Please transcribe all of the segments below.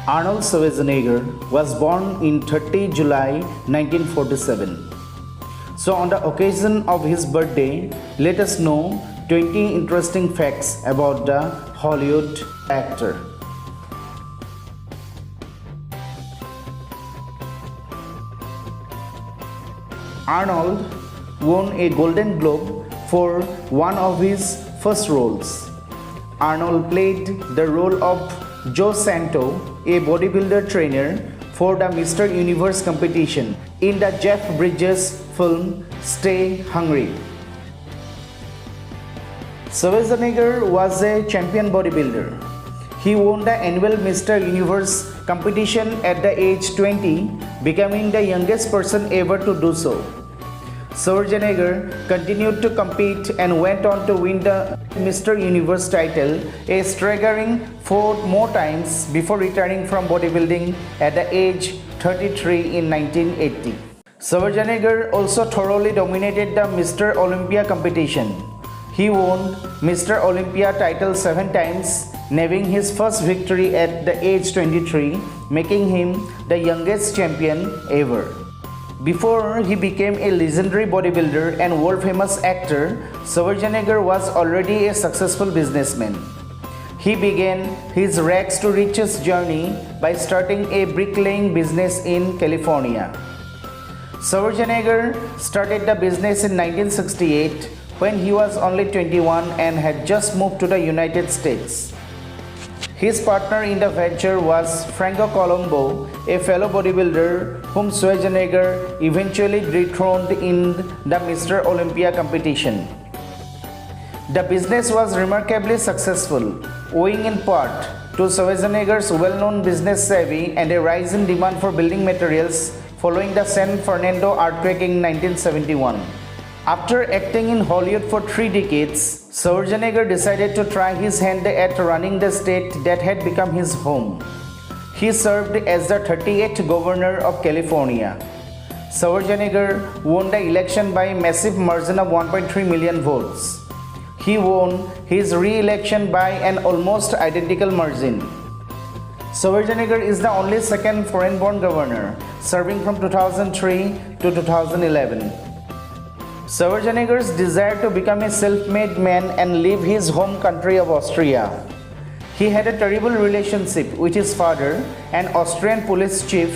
Arnold Schwarzenegger was born in 30 July 1947. So, on the occasion of his birthday, let us know 20 interesting facts about the Hollywood actor. Arnold won a Golden Globe for one of his first roles. Arnold played the role of Joe Santo, a bodybuilder trainer for the Mr. Universe competition in the Jeff Bridges film Stay Hungry. Schwarzenegger was a champion bodybuilder. He won the annual Mr. Universe competition at the age 20, becoming the youngest person ever to do so. Schwarzenegger continued to compete and went on to win the Mr. Universe title a staggering 4 more times before retiring from bodybuilding at the age 33 in 1980. Schwarzenegger also thoroughly dominated the Mr. Olympia competition. He won Mr. Olympia title 7 times, nailing his first victory at the age 23, making him the youngest champion ever. Before he became a legendary bodybuilder and world-famous actor, Schwarzenegger was already a successful businessman. He began his rags to riches journey by starting a bricklaying business in California. Schwarzenegger started the business in 1968 when he was only 21 and had just moved to the United States. His partner in the venture was Franco Colombo, a fellow bodybuilder whom Schwarzenegger eventually dethroned in the Mr. Olympia competition. The business was remarkably successful, owing in part to Schwarzenegger's well-known business savvy and a rise in demand for building materials following the San Fernando earthquake in 1971. After acting in Hollywood for 3 decades, Schwarzenegger decided to try his hand at running the state that had become his home. He served as the 38th governor of California. Schwarzenegger won the election by a massive margin of 1.3 million votes. He won his re-election by an almost identical margin. Schwarzenegger is the only second foreign-born governor, serving from 2003 to 2011. Schwarzenegger's desire to become a self-made man and leave his home country of Austria. He had a terrible relationship with his father, an Austrian police chief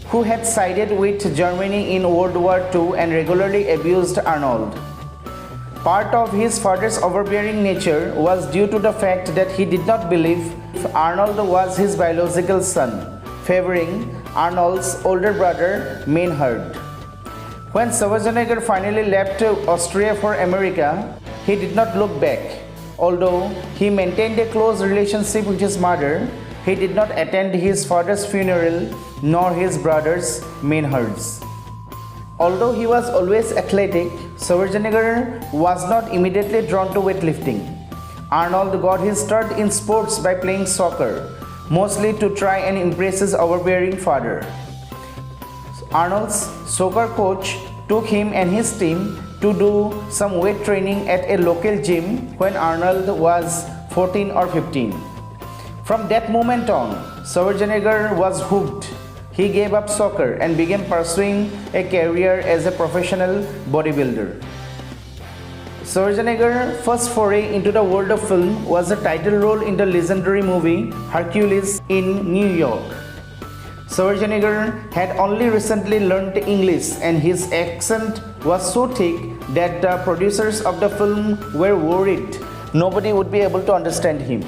who had sided with Germany in World War II and regularly abused Arnold. Part of his father's overbearing nature was due to the fact that he did not believe Arnold was his biological son, favoring Arnold's older brother Maynard. When Schwarzenegger finally left Austria for America, he did not look back. Although he maintained a close relationship with his mother, he did not attend his father's funeral nor his brother's Maynard's. Although he was always athletic, Schwarzenegger was not immediately drawn to weightlifting. Arnold got his start in sports by playing soccer, mostly to try and impress his overbearing father. Arnold's soccer coach took him and his team to do some weight training at a local gym when Arnold was 14 or 15. From that moment on, Schwarzenegger was hooked. He gave up soccer and began pursuing a career as a professional bodybuilder. Schwarzenegger's first foray into the world of film was a title role in the legendary movie Hercules in New York. Schwarzenegger had only recently learned English and his accent was so thick that the producers of the film were worried nobody would be able to understand him.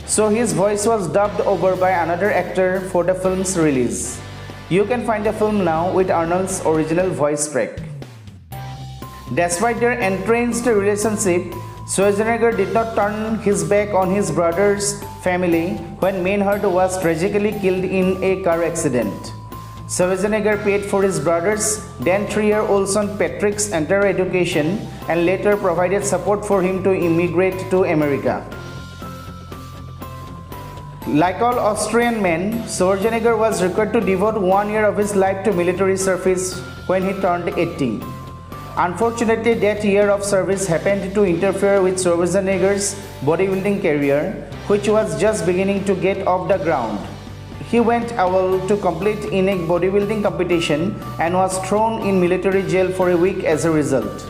So his voice was dubbed over by another actor for the film's release. You can find the film now with Arnold's original voice track. Despite their entrenched relationship, Schwarzenegger did not turn his back on his brother's family when Maynard was tragically killed in a car accident. Schwarzenegger paid for his brother's then 3-year-old son Patrick's entire education and later provided support for him to immigrate to America. Like all Austrian men, Schwarzenegger was required to devote 1 year of his life to military service when he turned 18. Unfortunately, that year of service happened to interfere with Schwarzenegger's bodybuilding career, which was just beginning to get off the ground. He went able to complete in a bodybuilding competition and was thrown in military jail for a week as a result.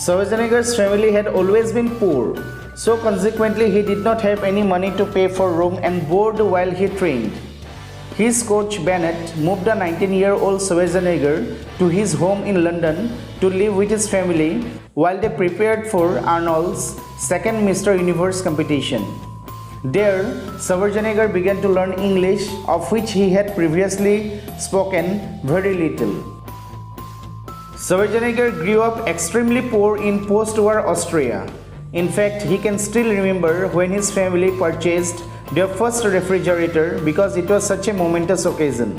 Schwarzenegger's family had always been poor, so consequently he did not have any money to pay for room and board while he trained. His coach Bennett moved the 19-year-old Schwarzenegger to his home in London to live with his family while they prepared for Arnold's second Mr. Universe competition. There, Schwarzenegger began to learn English, of which he had previously spoken very little. Schwarzenegger grew up extremely poor in post-war Austria. In fact, he can still remember when his family purchased their first refrigerator because it was such a momentous occasion.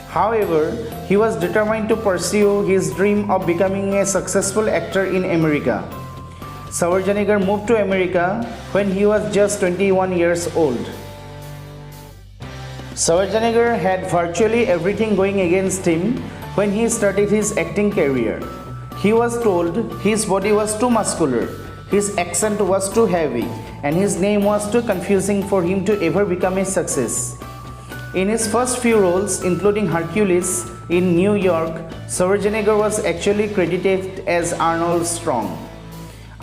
However, he was determined to pursue his dream of becoming a successful actor in America. Schwarzenegger moved to America when he was just 21 years old. Schwarzenegger had virtually everything going against him when he started his acting career. He was told his body was too muscular, his accent was too heavy, and his name was too confusing for him to ever become a success. In his first few roles, including Hercules in New York, Schwarzenegger was actually credited as Arnold Strong.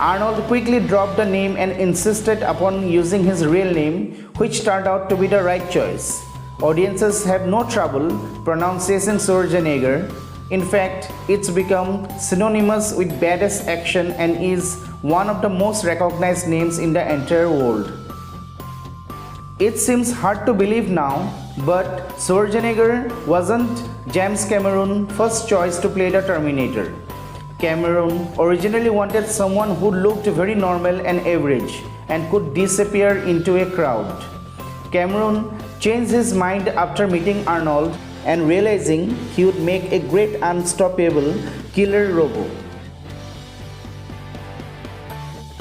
Arnold quickly dropped the name and insisted upon using his real name, which turned out to be the right choice. Audiences have no trouble pronouncing Schwarzenegger. In fact, it's become synonymous with badass action and is one of the most recognized names in the entire world. It seems hard to believe now, but Schwarzenegger wasn't James Cameron's first choice to play the Terminator. Cameron originally wanted someone who looked very normal and average and could disappear into a crowd. Cameron changed his mind after meeting Arnold and realizing he would make a great unstoppable killer robo.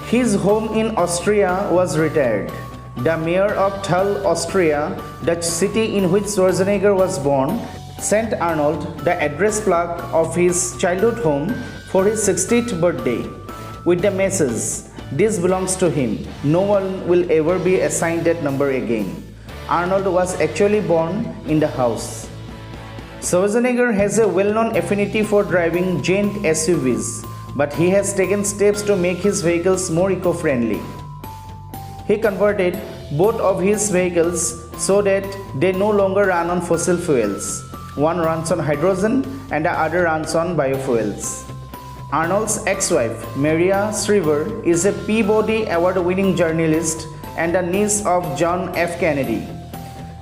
His home in Austria was retired. The mayor of Thal, Austria, the city in which Schwarzenegger was born, sent Arnold the address plaque of his childhood home for his 60th birthday with the message, "This belongs to him. No one will ever be assigned that number again." Arnold was actually born in the house. Schwarzenegger has a well-known affinity for driving giant SUVs, but he has taken steps to make his vehicles more eco-friendly. He converted both of his vehicles so that they no longer run on fossil fuels. One runs on hydrogen and the other runs on biofuels. Arnold's ex-wife, Maria Shriver, is a Peabody Award-winning journalist and a niece of John F. Kennedy.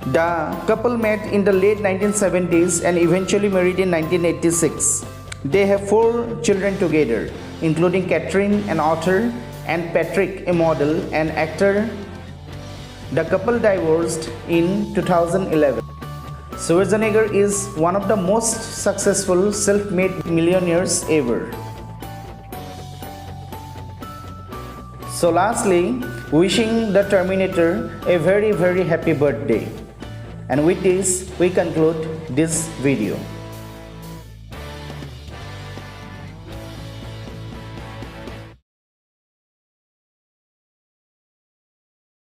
The couple met in the late 1970s and eventually married in 1986. They have 4 children together, including Catherine, an author, and Patrick, a model and actor. The couple divorced in 2011. Schwarzenegger is one of the most successful self-made millionaires ever. So lastly, wishing the Terminator a very happy birthday. And with this, we conclude this video.